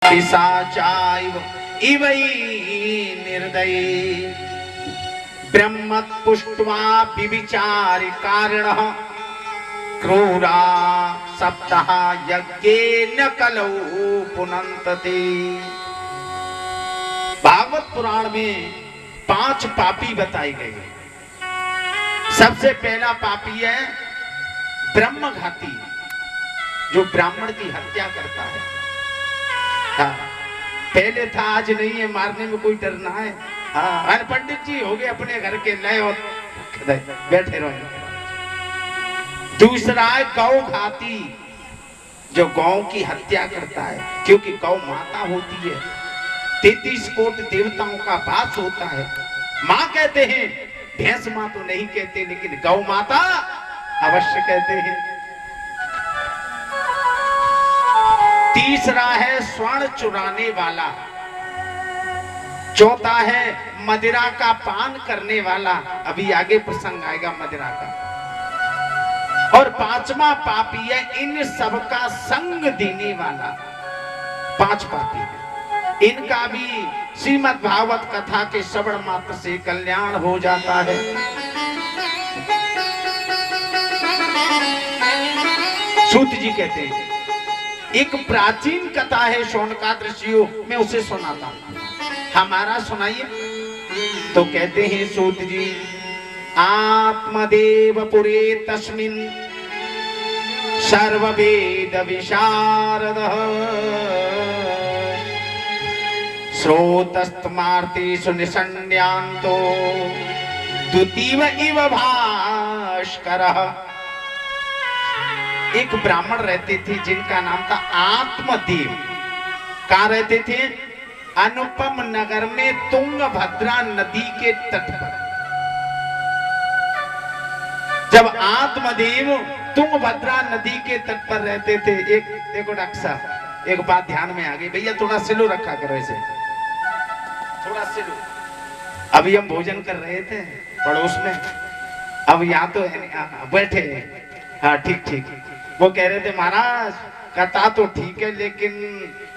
पिशाचाइव इवै निर्दयी ब्रह्मपुष्ट्वा विविचारि कारणः क्रूरा सप्तः यज्ञेन कलौ पुनन्तते। भागवत पुराण में 5 पापी बताए गए। सबसे पहला पापी है ब्रह्मघाती, जो ब्राह्मण की हत्या करता है। हाँ, पहले था, आज नहीं है। मारने में कोई डरना है? हाँ, अरे पंडित जी हो गए अपने घर के नए और बैठे रहो। दूसरा है गौ घाती, जो गौ की हत्या करता है, क्योंकि गौ माता होती है। 33 कोटि देवताओं का वास होता है। माँ कहते हैं, भैंस माँ तो नहीं कहते, लेकिन गौ माता अवश्य कहते हैं। तीसरा है स्वर्ण चुराने वाला। चौथा है मदिरा का पान करने वाला, अभी आगे प्रसंग आएगा मदिरा का। और 5वां पापी है इन सबका संग देने वाला। 5 पापी है। इनका भी श्रीमद् भागवत कथा के श्रवण मात्र से कल्याण हो जाता है। सूत जी कहते हैं, एक प्राचीन कथा है शौनकादिक ऋषियों में, उसे सुनाता हूं, हमारा सुनाइए। तो कहते हैं सूत जी, आत्मदेव पुरे तस्मिन् सर्ववेद विशारदः श्रोतस्तमार्तेषु निषण्यांतो द्वितीव इव भास्करः। एक ब्राह्मण रहते थे जिनका नाम था आत्मदेव। कहाँ रहते थे? अनुपम नगर में तुंगभद्रा नदी के तट पर। जब आत्मदेव तुंगभद्रा नदी के तट पर रहते थे, एक देखो डॉक्टर साहब, एक बात ध्यान में आ गई भैया, थोड़ा सिलो रखा करो ऐसे, थोड़ा सिलो। अभी हम भोजन कर रहे थे पड़ोस में, अब यहाँ तो बैठे हैं। हाँ ठीक ठीक। वो कह रहे थे, महाराज कथा तो ठीक है, लेकिन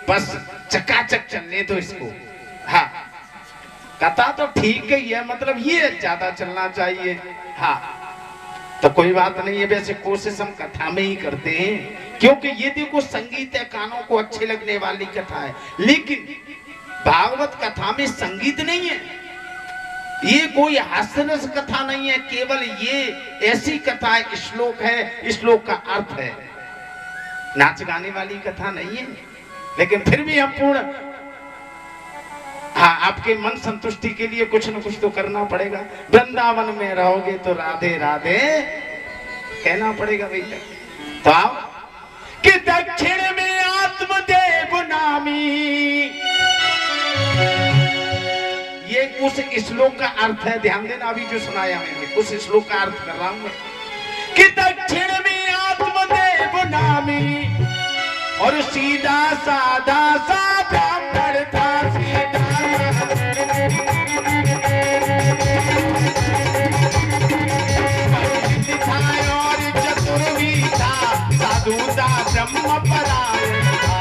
बस चकाचक चलने दो इसको। हाँ, कथा तो ठीक ही है, मतलब ये ज्यादा चलना चाहिए। हाँ, तो कोई बात नहीं है। वैसे कोशिश हम कथा में ही करते हैं, क्योंकि ये देखो संगीत है, कानों को अच्छे लगने वाली कथा है। लेकिन भागवत कथा में संगीत नहीं है, ये कोई हास्यरस कथा नहीं है, केवल ये ऐसी कथा है, श्लोक है, श्लोक का अर्थ है, नाच गाने वाली कथा नहीं है। लेकिन फिर भी हम पूर्ण, हाँ, आपके मन संतुष्टि के लिए कुछ न कुछ तो करना पड़ेगा। वृंदावन में रहोगे तो राधे राधे कहना पड़ेगा भैया। तो आओ कि दक्षिण में आत्मदेव नामी, ये उस श्लोक का अर्थ है। ध्यान देना, अभी जो सुनाया मैंने उस श्लोक का अर्थ कर रहा हूं मैं, कि दक्षिण में आत्मदेव नामी, और सीधा साधा सा ब्राह्मण था। और चतुर्वी था, साधुता ब्रह्म परायण था।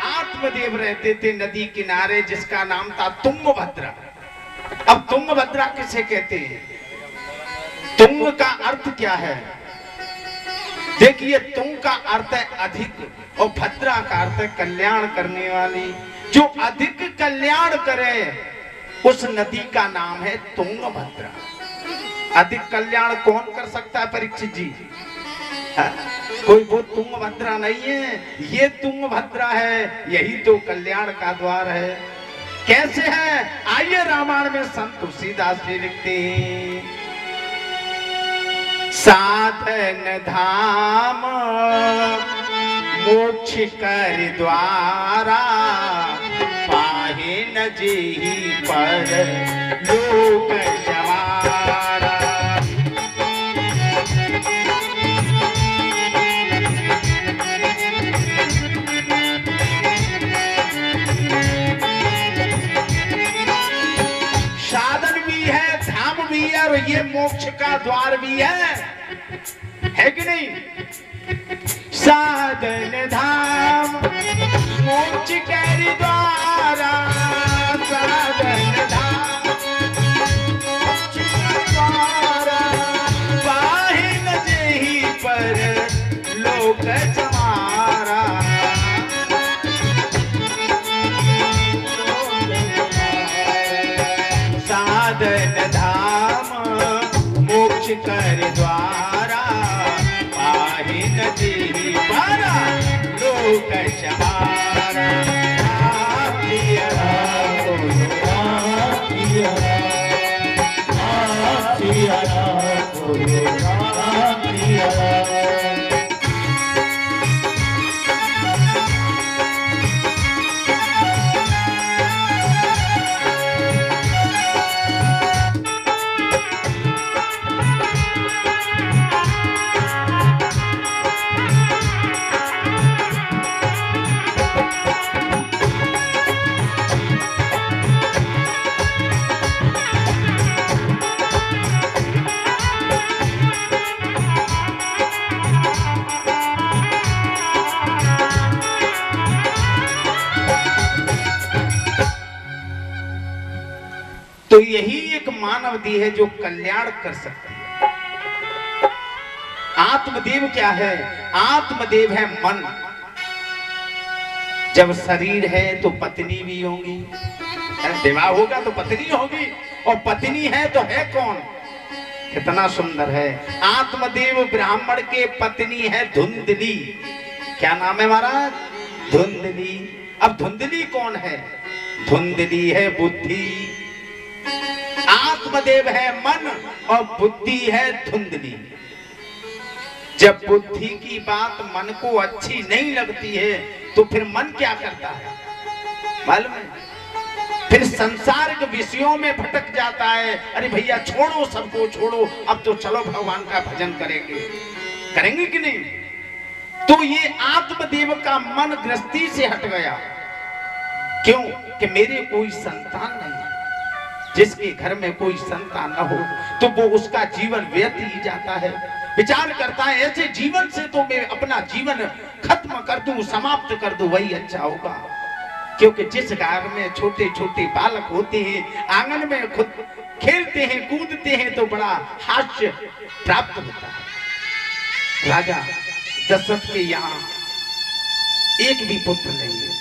आत्मदेव रहते थे नदी किनारे, जिसका नाम था तुंगभद्रा। अब तुंगभद्रा किसे कहते हैं? तुंग का अर्थ क्या है? देखिए, तुंग का अर्थ है अधिक, और भद्रा का अर्थ है कल्याण करने वाली। जो अधिक कल्याण करे उस नदी का नाम है तुंगभद्रा। अधिक कल्याण कौन कर सकता है परीक्षित जी? कोई वो तुंगभद्रा नहीं है, ये तुंगभद्रा है, यही तो कल्याण का द्वार है। कैसे है? आइए रामायण में संत तुलसीदास जी लिखते हैं, साधन धाम मोक्ष कर द्वारा, पाहे न जेहि पर लोक जवारा। और ये मोक्ष का द्वार भी है कि नहीं? साधन धाम मोक्ष कर द्वारा, साधन धाम मोक्ष कर द्वारा, पाहि न जेहि पर लोक जमारा। साधन धाम मोक्ष कर द्वारा, पाहि न जेहि पर लोक जमारा। तो यही एक मानव देह है जो कल्याण कर सकती है। आत्मदेव क्या है? आत्मदेव है मन। जब शरीर है तो पत्नी भी होगी, विवाह होगा तो पत्नी होगी, और पत्नी है तो है कौन? कितना सुंदर है। आत्मदेव ब्राह्मण के पत्नी है धुंधली। क्या नाम है महाराज? धुंधली। अब धुंधली कौन है? धुंधली है बुद्धि। आत्मदेव है मन और बुद्धि है धुंधली। जब बुद्धि की बात मन को अच्छी नहीं लगती है तो फिर मन क्या करता है मालूम है? फिर संसारिक विषयों में भटक जाता है। अरे भैया छोड़ो, सबको छोड़ो, अब तो चलो भगवान का भजन करेंगे। करेंगे कि नहीं? तो ये आत्मदेव का मन गृहस्थी से हट गया। क्यों? कि मेरे कोई संतान नहीं। जिसके घर में कोई संतान न हो तो वो उसका जीवन व्यर्थ ही जाता है। विचार करता है ऐसे जीवन से तो मैं अपना जीवन खत्म कर दूं, समाप्त कर दूं, वही अच्छा होगा। क्योंकि जिस घर में छोटे छोटे बालक होते हैं, आंगन में खुद खेलते हैं, कूदते हैं, तो बड़ा हास्य प्राप्त होता है। राजा दशरथ के यहाँ एक भी पुत्र नहीं है।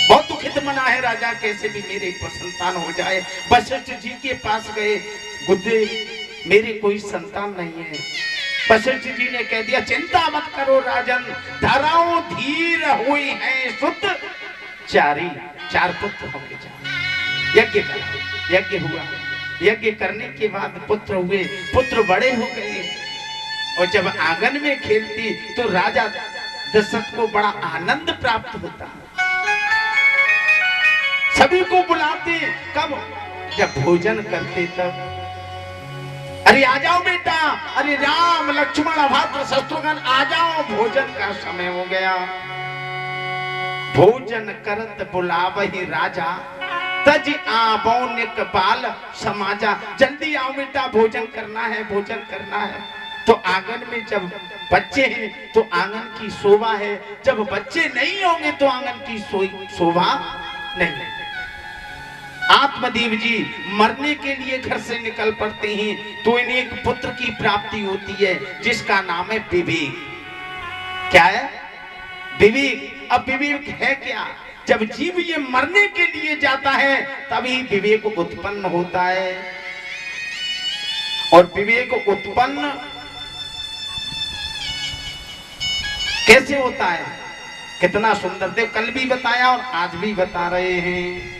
बहुत दुखित मना है राजा, कैसे भी मेरे पर संतान हो जाए। वशिष्ठ जी के पास गए, गुरुदेव मेरे कोई संतान नहीं है। वशिष्ठ जी ने कह दिया चिंता मत करो राजन, धराओ धीर हुई है सुत चारी। 4 पुत्र होंगे। यज्ञ करा, यज्ञ हुआ। यज्ञ करने के बाद पुत्र हुए, पुत्र बड़े हो गए और जब आंगन में खेलती तो राजा दशरथ को बड़ा आनंद प्राप्त होता। सभी को बुलाते, कब? जब भोजन करते तब। अरे आ जाओ बेटा, अरे राम लक्ष्मण भद्र शत्रुघ्न आ जाओ, भोजन का समय हो गया। भोजन करत बुलावहि राजा, तज आबो निक बाल समाजा। जल्दी आओ बेटा, भोजन करना है, भोजन करना है। तो आंगन में जब बच्चे हैं तो आंगन की शोभा है, जब बच्चे नहीं होंगे तो आंगन की शोभा नहीं। आत्मदेव जी मरने के लिए घर से निकल पड़ते हैं तो इन्हें एक पुत्र की प्राप्ति होती है जिसका नाम है विवेक। क्या है? विवेक। अब विवेक है क्या? जब जीव ये मरने के लिए जाता है तभी विवेक उत्पन्न होता है। और विवेक उत्पन्न कैसे होता है? कितना सुंदर देव कल भी बताया और आज भी बता रहे हैं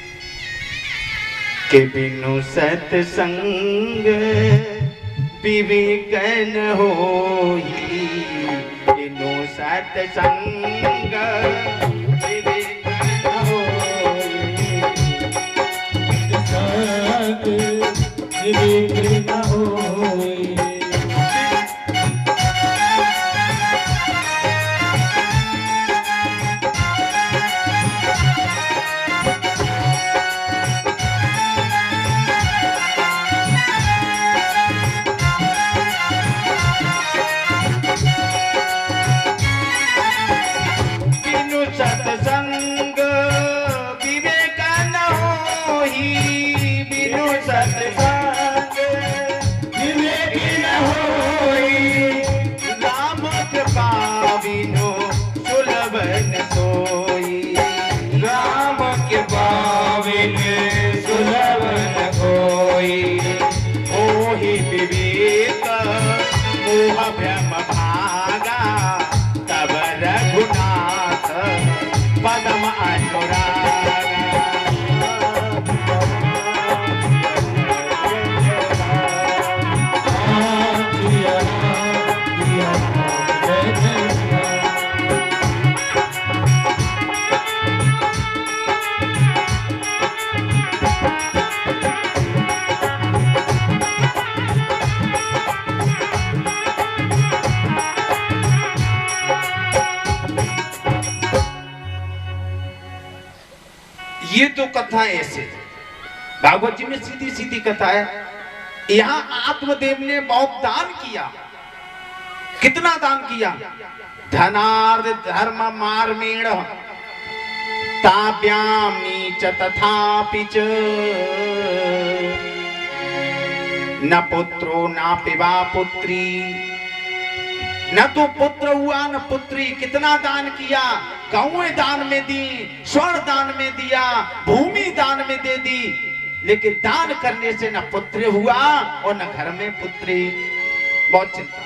कि बिनु सत्संग विवेक न होई, बिनु सत्संग विवेक न होई, विवेक न होई। ये तो कथा ऐसे भागवत जी में सीधी सीधी कथा है। यहाँ आत्मदेव ने बहुत दान किया। कितना दान किया? धनार्थ धर्म मार्मेण ताभ्यामी च तथापि च न पुत्रो न पिवा पुत्री। न तो पुत्र हुआ न पुत्री। कितना दान किया? गौएं दान में दी, स्वर्ण दान में दिया, भूमि दान में दे दी, लेकिन दान करने से न पुत्र हुआ और न घर में पुत्री। बहुत चिंता।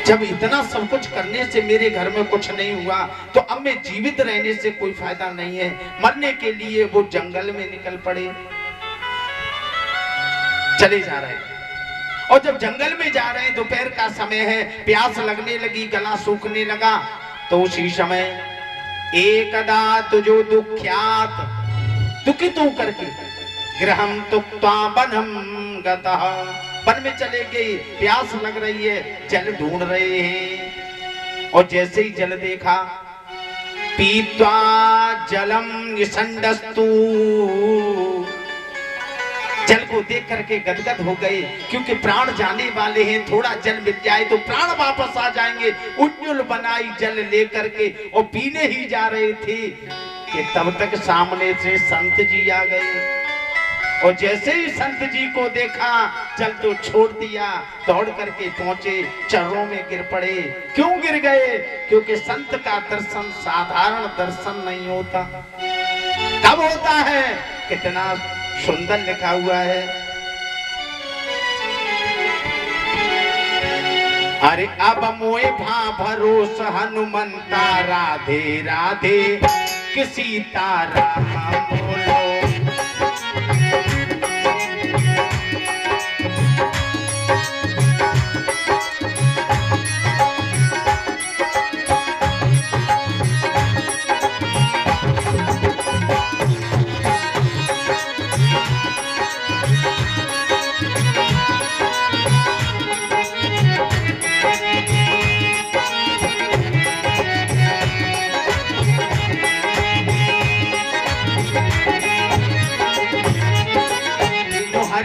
जब इतना सब कुछ करने से मेरे घर में कुछ नहीं हुआ तो अब मैं जीवित रहने से कोई फायदा नहीं है। मरने के लिए वो जंगल में निकल पड़े, चले जा रहे हैं। और जब जंगल में जा रहे हैं, दोपहर का समय है, प्यास लगने लगी, गला सूखने लगा, तो उसी समय एकदा तुझो दुख्यात दुखित होकर के गृहम तुक्त्वा वनम गतः, वन में चले गए। प्यास लग रही है, जल ढूंढ रहे हैं, और जैसे ही जल देखा, पीत्वा जलम निसंडस्तु, जल को देख करके गदगद हो गए, क्योंकि प्राण जाने वाले हैं। थोड़ा जल मिल जाए तो प्राण वापस आ जाएंगे। उज्जुल बनाई जल लेकर के और पीने ही जा रहे थे कि तब तक सामने से संत जी आ गए। और जैसे ही संत जी को देखा, जल तो छोड़ दिया, दौड़ करके पहुंचे, चरणों में गिर पड़े। क्यों गिर गए? क्योंकि संत का दर्शन साधारण दर्शन नहीं होता। कब होता है? कितना सुंदर लिखा हुआ है। अरे अब मोए भा भरोस हनुमंता, राधे राधे किसी तारा बोलो।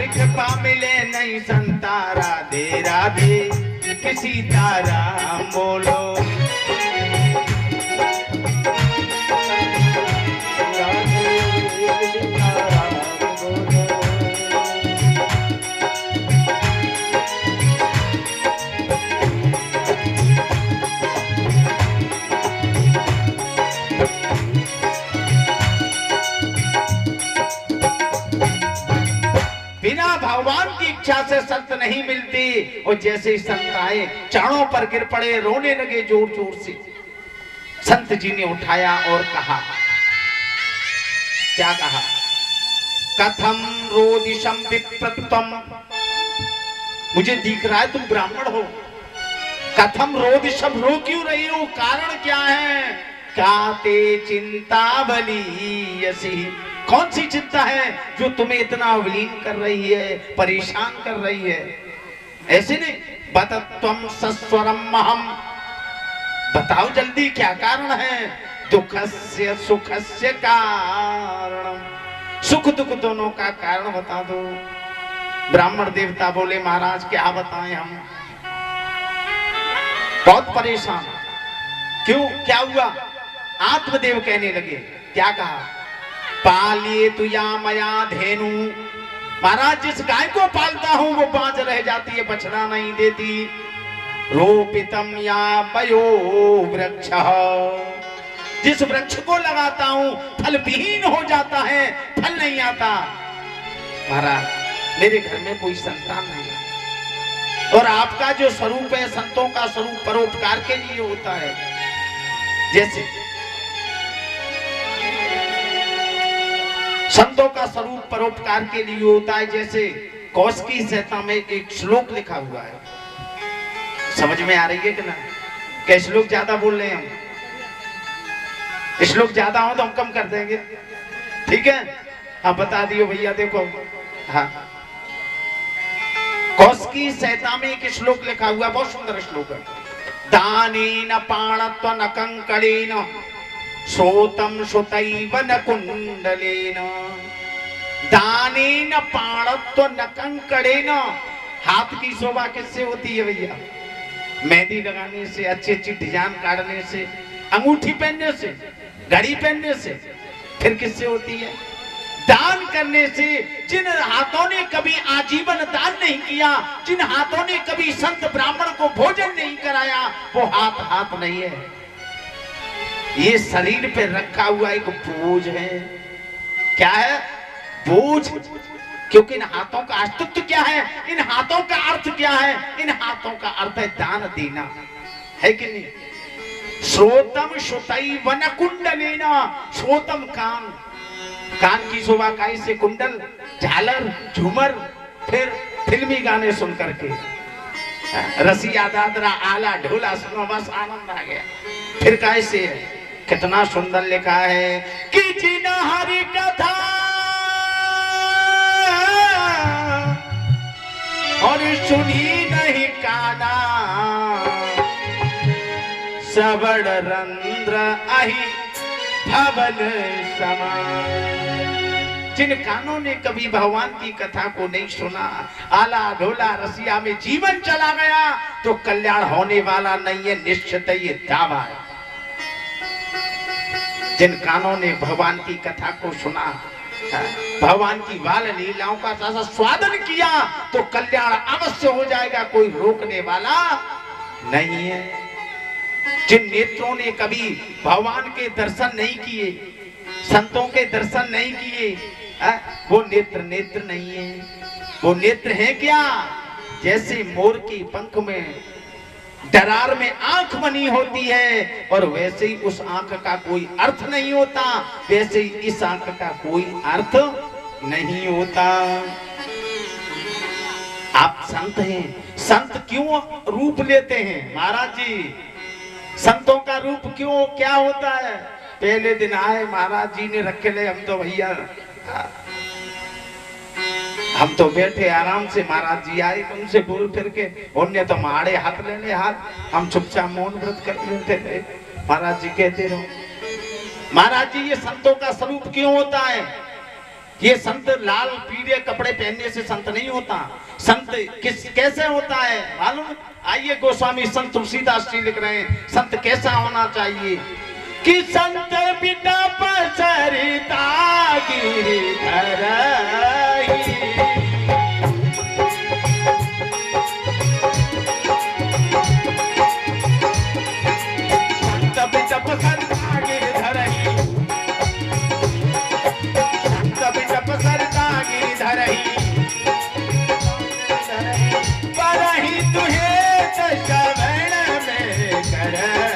कृपा मिले नहीं संता, राधे राधे किसी तारा बोलो। बिना भगवान की इच्छा से संत नहीं मिलती। और जैसे ही संत आए, चरणों पर गिर पड़े, रोने लगे जोर जोर से। संत जी ने उठाया और कहा, क्या कहा? कथम रोदिशम विप्रत्वम, मुझे दिख रहा है तुम ब्राह्मण हो। कथम रोदिशम, रो क्यों रही हो? कारण क्या है? काते चिंता बली यसी, कौन सी चिंता है जो तुम्हें इतना अवलीन कर रही है, परेशान कर रही है? ऐसे नहीं, बतत्वम सस्वरम महम, बताओ जल्दी क्या कारण है? दुखस्य सुखस्य कारण, सुख दुख दोनों का कारण बता दो। ब्राह्मण देवता बोले, महाराज क्या बताएं हम, बहुत परेशान। क्यों, क्या हुआ? आत्मदेव कहने लगे। क्या कहा? पालिए तु या मया धेनु, महाराज जिस गाय को पालता हूं वो बांझ रह जाती है, बछड़ा नहीं देती। रोपितम या पयो वृक्ष, जिस वृक्ष को लगाता हूं फल विहीन हो जाता है, फल नहीं आता। महाराज मेरे घर में कोई संतान नहीं, और आपका जो स्वरूप है, संतों का स्वरूप परोपकार के लिए होता है। जैसे संतों का स्वरूप परोपकार के लिए होता है, जैसे कौशिकी संहिता में एक श्लोक लिखा हुआ है। समझ में आ रही है कि ना? क्या श्लोक ज्यादा बोल रहे हैं हम? श्लोक ज्यादा हो तो हम कम कर देंगे, ठीक है? हाँ बता दियो भैया, देखो। हाँ, कौशिकी संहिता में एक श्लोक लिखा हुआ, बहुत सुंदर श्लोक है। दानेन पाणत्व न कंकड़ेन श्रोतम श्रुतैवन कुंडलेन दानेन पाणत्व न कंकड़ेन। हाथ की शोभा किससे होती है भैया? मेहंदी लगाने से, अच्छी अच्छी डिजाइन काटने से, अंगूठी पहनने से, घड़ी पहनने से। फिर किससे होती है? दान करने से। जिन हाथों ने कभी आजीवन दान नहीं किया, जिन हाथों ने कभी संत ब्राह्मण को भोजन नहीं कराया, वो हाथ हाथ नहीं है। ये शरीर पे रखा हुआ एक बोझ है। क्या है? बोझ। क्योंकि इन हाथों का अस्तित्व क्या है? इन हाथों का अर्थ क्या है? इन हाथों का अर्थ है दान देना, है कि नहीं? श्रोतम श्रुतैवन कुंडलेन। श्रोतम कान, कान की शोभा काय से? कुंडल, झालर, झूमर, फिर फिल्मी गाने सुन करके, रसिया, दादरा, आला, ढोला सुनो, बस आनंद आ गया। फिर काय से? कितना सुंदर लिखा है कि जिन हरि कथा और सुनी नहीं काना, सबड़ रंध्र अहि भवन समान। जिन कानों ने कभी भगवान की कथा को नहीं सुना, आला ढोला रसिया में जीवन चला गया, तो कल्याण होने वाला नहीं है, निश्चित ये दावा है। जिन कानों ने भगवान की कथा को सुना, भगवान की बाल लीलाओं का ऐसा स्वादन किया, तो कल्याण अवश्य हो जाएगा, कोई रोकने वाला नहीं है। जिन नेत्रों ने कभी भगवान के दर्शन नहीं किए, संतों के दर्शन नहीं किए, वो नेत्र नेत्र नहीं है। वो नेत्र है क्या? जैसे मोर के पंख में, दरार में आंख बनी होती है, और वैसे ही उस आंख का कोई अर्थ नहीं होता, वैसे ही इस आंख का कोई अर्थ नहीं होता। आप संत हैं, संत क्यों रूप लेते हैं महाराज जी? संतों का रूप क्यों, क्या होता है? पहले दिन आए महाराज जी ने रखे ले, हम तो भैया, हम तो बैठे आराम से, महाराज जी आए उनसे बोल फिर के, उन्हें तो मारे हाथ लेने हाथ, हम चुपचाप मौन व्रत कर लेते थे। महाराज जी कहते रहो। महाराज जी, ये संतों का स्वरूप क्यों होता है? ये संत लाल पीले कपड़े पहनने से संत नहीं होता। संत कैसे होता है मालूम? आइए, गोस्वामी संत तुलसीदास जी लिख रहे हैं, संत कैसा होना चाहिए कि संत बिना पसरिता गिरधर, संत बिना पसरिता गिरधर, संत बिना पसरिता गिरधर, पर ही तुहे श्रवण में करई।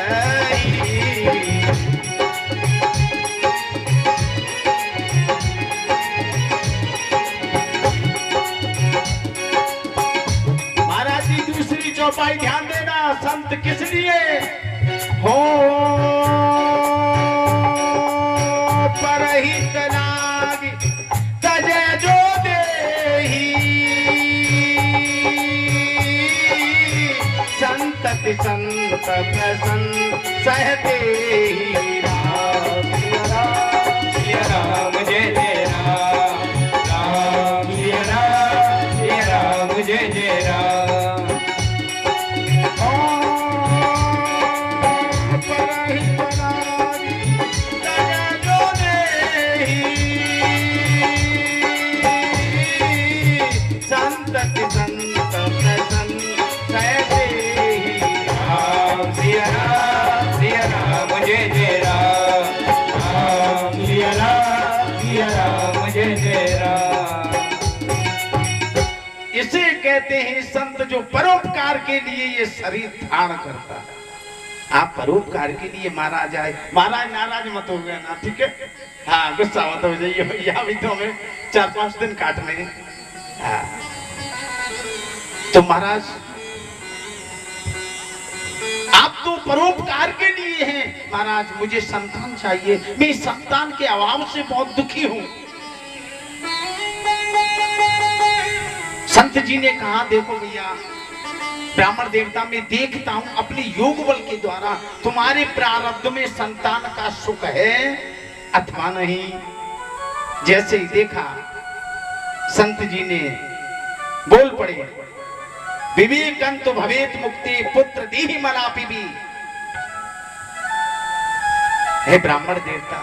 महाराज जी, दूसरी चौपाई ध्यान देना। संत किस लिए हो? परहित लागी तजे जो देही, संतति संत प्रसन्न सहते ही राम। जय राम, जय जय राम, राम जय राम, जय राम, जय जय राम। परहित लागी तजे जो देही, संतति संत प्रसन्न सहते ही राम। जय राम, जय राम, जय जय राम, राम जय राम, जय राम, जय जय राम। इसे कहते हैं संत जो परोपकार के लिए ये शरीर धारण करता है। आप परोपकार के लिए महाराज आए, महाराज नाराज मत हो गए ना, ठीक है? हाँ, गुस्सा मत हो जाइए भैया, अभी तो हमें 4-5 दिन काटने हैं। हाँ, तो महाराज आप तो परोपकार के लिए हैं। महाराज, मुझे संतान चाहिए, मैं इस संतान के अभाव से बहुत दुखी हूं। संत जी ने कहा, देखो भैया, ब्राह्मण देवता में देखता हूं अपने योग बल के द्वारा तुम्हारे प्रारब्ध में संतान का सुख है अथवा नहीं। जैसे ही देखा संत जी ने बोल पड़े, विवेकंत भवेत मुक्ति पुत्र दीहि मलापि भी। हे ब्राह्मण देवता,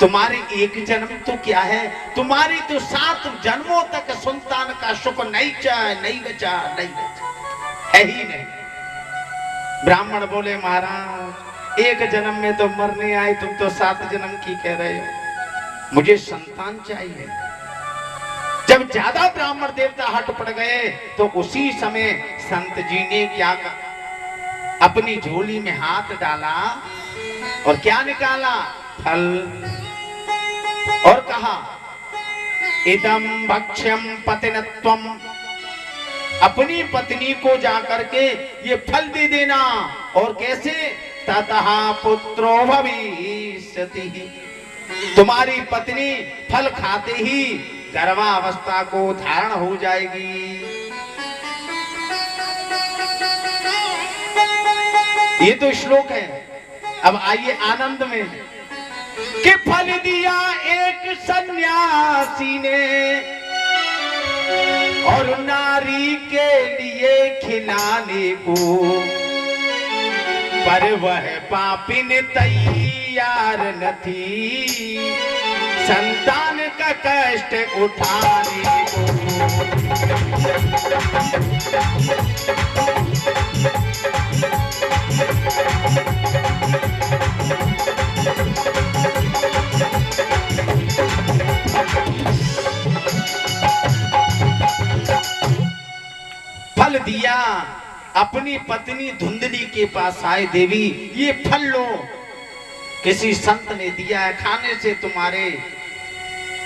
तुम्हारे एक जन्म तो क्या है, तुम्हारी तो 7 जन्मों तक संतान का सुख नहीं चाहे, नहीं बचा, नहीं बचा है ही नहीं। ब्राह्मण बोले महाराज एक जन्म में तो मरने आए, तुम तो 7 जन्म की कह रहे हो, मुझे संतान चाहिए। जब ज्यादा ब्राह्मण देवता हट पड़ गए तो उसी समय संत जी ने क्या कहा, अपनी झोली में हाथ डाला और क्या निकाला, फल, और कहा इदं भक्ष्यम पतिनत्वम, अपनी पत्नी को जाकर के ये फल दे देना। और कैसे, ततः पुत्रो भविष्यति, तुम्हारी पत्नी फल खाते ही गर्भावस्था को धारण हो जाएगी। ये तो श्लोक है। अब आइए आनंद में कि फल दिया एक सन्यासी ने और नारी के लिए खिलाने को, पर वह पापिन तैयार न थी संतान का कष्ट उठाने को। फल दिया, अपनी पत्नी धुंधली के पास आए, देवी ये फल लो, किसी संत ने दिया है, खाने से तुम्हारे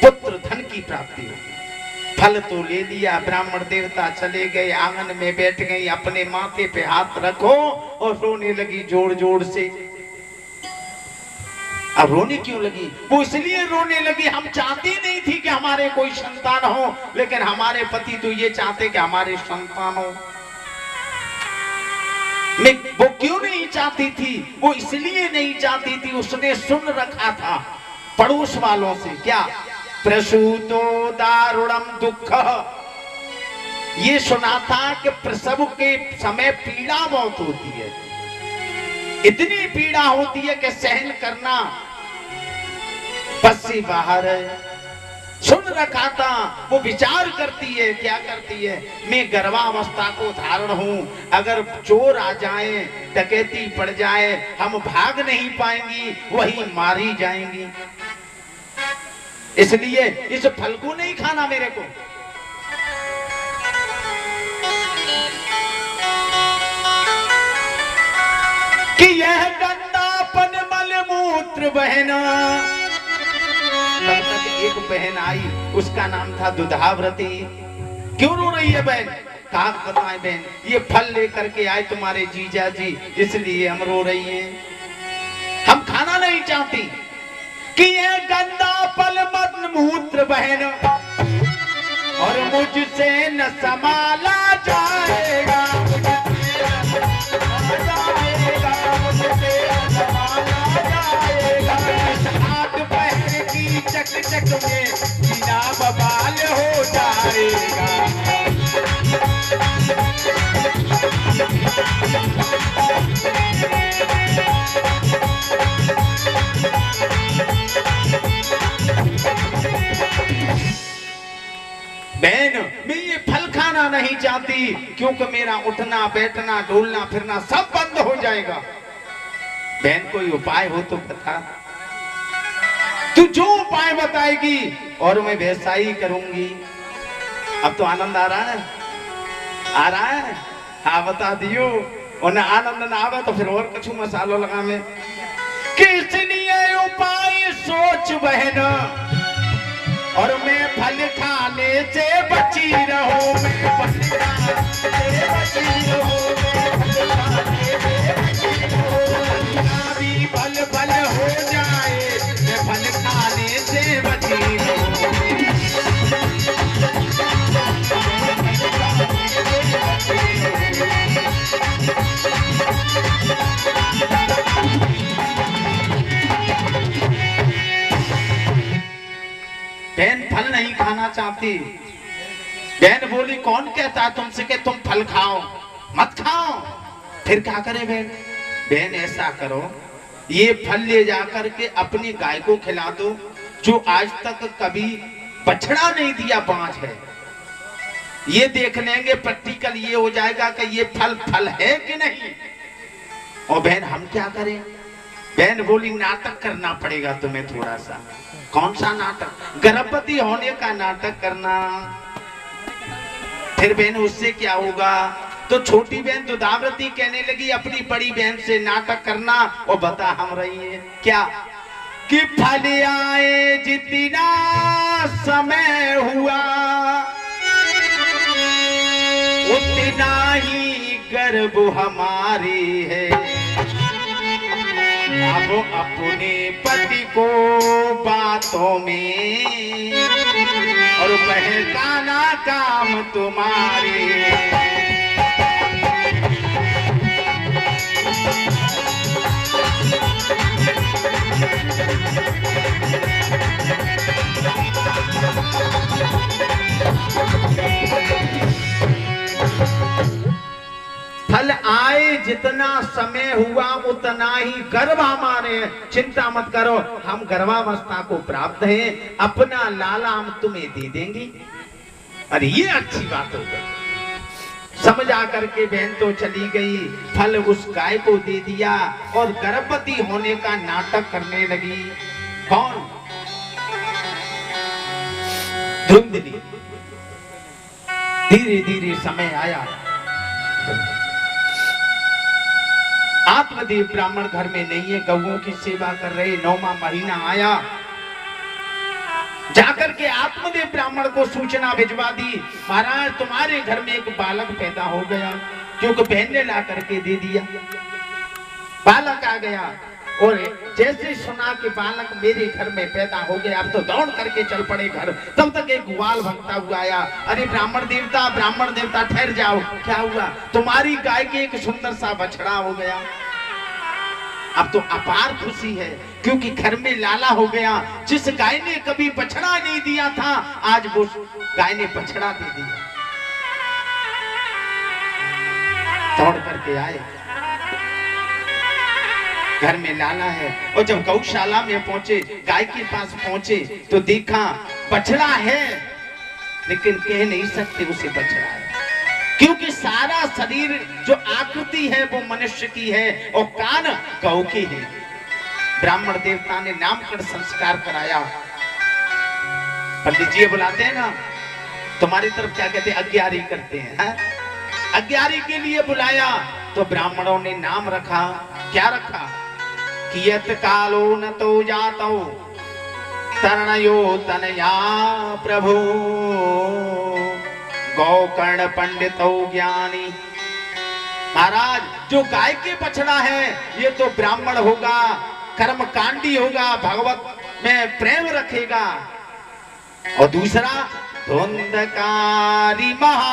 पुत्र धन की प्राप्ति होगी। फल तो ले लिया, ब्राह्मण देवता चले गए, आंगन में बैठ गई, अपने माथे पे हाथ रखो और रोने लगी जोर जोर से। अब रोने क्यों लगी, वो इसलिए रोने लगी, हम चाहती नहीं थी कि हमारे कोई संतान हो, लेकिन हमारे पति तो ये चाहते कि हमारे संतान हो। वो क्यों नहीं चाहती थी, वो इसलिए नहीं चाहती थी, उसने सुन रखा था पड़ोस वालों से, क्या, प्रसूतो दारुणम दुख, ये सुना था कि प्रसव के समय पीड़ा बहुत होती है, इतनी पीड़ा होती है कि सहन करना बस से बाहर है। सुन रखा था, वो विचार करती है, क्या करती है, मैं गर्भावस्था को धारण हूं, अगर चोर आ जाए, डकैती पड़ जाए, हम भाग नहीं पाएंगी, वही मारी जाएंगी, इसलिए इस फल को नहीं खाना मेरे को। कि यह गंदापन मलमूत्र बहना, तब तक एक बहन आई, उसका नाम था दुधाव्रती। क्यों रो रही है बहन, कहा बताए बहन, ये फल लेकर के आए तुम्हारे जीजा जी, इसलिए हम रो रही हैं, हम खाना नहीं चाहती। कि ये गंदा फल मलमूत्र बहन और मुझसे न संभाला जाएगा, चक चक में बिना बवाल हो जाएगा। बहन मैं ये फल खाना नहीं चाहती, क्योंकि मेरा उठना बैठना डोलना फिरना सब बंद हो जाएगा। बहन कोई उपाय हो तो बता, तू जो उपाय बताएगी और मैं वैसा ही करूंगी। अब तो आनंद आ रहा है, आ रहा है, हाँ बता दियो, और ना आनंद ना आवे तो फिर और कुछ मसालो लगा में। किस लिए उपाय सोच बहन और मैं फल खाने से बची रहूं, मैं फल खाने से बची रहूं, भी फल फल हो जाए, मैं फल खाने से बची रहूं। बहन फल नहीं खाना चाहती। बहन बोली कौन कहता तुमसे कि तुम फल खाओ, मत खाओ। फिर क्या करे बहन? बहन ऐसा करो, ये फल ले जाकर के अपनी गाय को खिला दो जो आज तक कभी बछड़ा नहीं दिया, बांझ है। ये देख लेंगे प्रैक्टिकल, ये हो जाएगा कि ये फल है कि नहीं। और बहन हम क्या करें? बहन बोली नाटक करना पड़ेगा तुम्हें थोड़ा सा। कौन सा नाटक? गर्भवती होने का नाटक करना। फिर बहन उससे क्या होगा? तो छोटी बहन दुधाव्रती कहने लगी अपनी बड़ी बहन से नाटक करना और बता हम रही है क्या कि फल आए जितना समय हुआ उतना ही गर्भ हमारे है। अब अपने पति को बातों में और बहकाना काम तुम्हारे। फल आए जितना समय हुआ उतना ही गर्भ हमारे हैं। चिंता मत करो, हम गर्भावस्था को प्राप्त हैं, अपना लाला हम तुम्हें दे देंगे। अरे ये अच्छी बात हो गई। समझ आकर के बहन तो चली गई, फल उस गाय को दे दिया और गर्भवती होने का नाटक करने लगी। कौन? धुंधली। धीरे धीरे समय आया, आत्मदेव ब्राह्मण घर में नहीं है, गौओं की सेवा कर रहे। 9वां महीना आया, जाकर के आत्मदेव ब्राह्मण को सूचना भिजवा दी, महाराज तुम्हारे घर में एक बालक पैदा हो गया, क्योंकि बहन ने ला करके दे दिया। बालक आ गया और जैसे सुना कि बालक मेरे घर में पैदा हो गया, अब तो दौड़ करके चल पड़े घर। तब तक एक ग्वाल भगता हुआ आया, अरे ब्राह्मण देवता ठहर जाओ, क्या हुआ? तुम्हारी गाय के एक सुंदर सा बछड़ा हो गया। अब तो अपार खुशी है, क्योंकि घर में लाला हो गया। जिस गाय ने कभी बछड़ा नहीं दिया था, आज वो गाय ने बछड़ा दे दिया। दौड़ करके आए, घर में लाला है। और जब गौशाला में पहुंचे, गाय के पास पहुंचे तो देखा बछड़ा है, लेकिन कह नहीं सकते उसे बछड़ा है, क्योंकि सारा शरीर जो आकृति है वो मनुष्य की है और कान गौ के हैं। ब्राह्मण देवता ने नामकरण संस्कार कराया। पंडित जी बुलाते हैं ना, तुम्हारी तरफ क्या कहते हैं? अग्यारी करते हैं, है? अग्यारी के लिए बुलाया तो ब्राह्मणों ने नाम रखा। क्या रखा? कियत कालो न तो जातो तरणयो तनया प्रभु गौकर्ण पंडितो ज्ञानी। महाराज जो गाय के बछड़ा है ये तो ब्राह्मण होगा, कर्मकांडी होगा, भगवत में प्रेम रखेगा। और दूसरा धुंधकारी महा